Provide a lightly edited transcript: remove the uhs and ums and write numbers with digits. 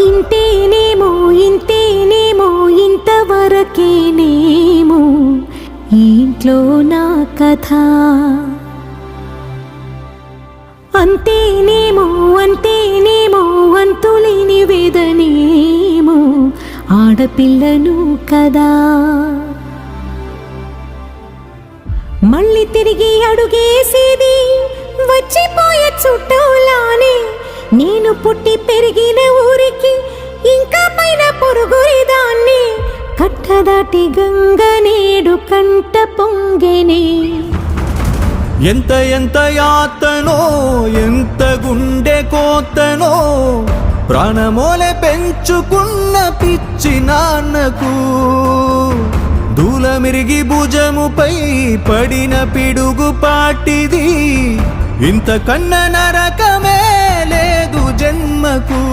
ఇంతేనేమో ఇంతేనేమో ఇంతవరకేనేమో ఈ ఇంట్లో నా కథ. అంతేనేమో అంతేనేమో అంతులేని వేదనేమో ఆడపిల్లను కదా. మళ్ళీ తిరిగి అడుగేసేది వచ్చిపోయే చుట్టూలానే. నేను పుట్టి పెరిగిన ఊరికి ఇంకా పైన పొరుగుదాన్ని. కట్టదాటి గంగ నేడు కంట పొంగెనే. ఎంత ఎంత యాతనో ఎంత గుండె కోతనో ప్రాణమోలే పెంచుకున్న పిచ్చి నాన్నకు. దూలమిరిగి భుజముపై పడిన పిడుగు పాటిది. ఇంతకన్నా నరకమే లేదు జన్మకు.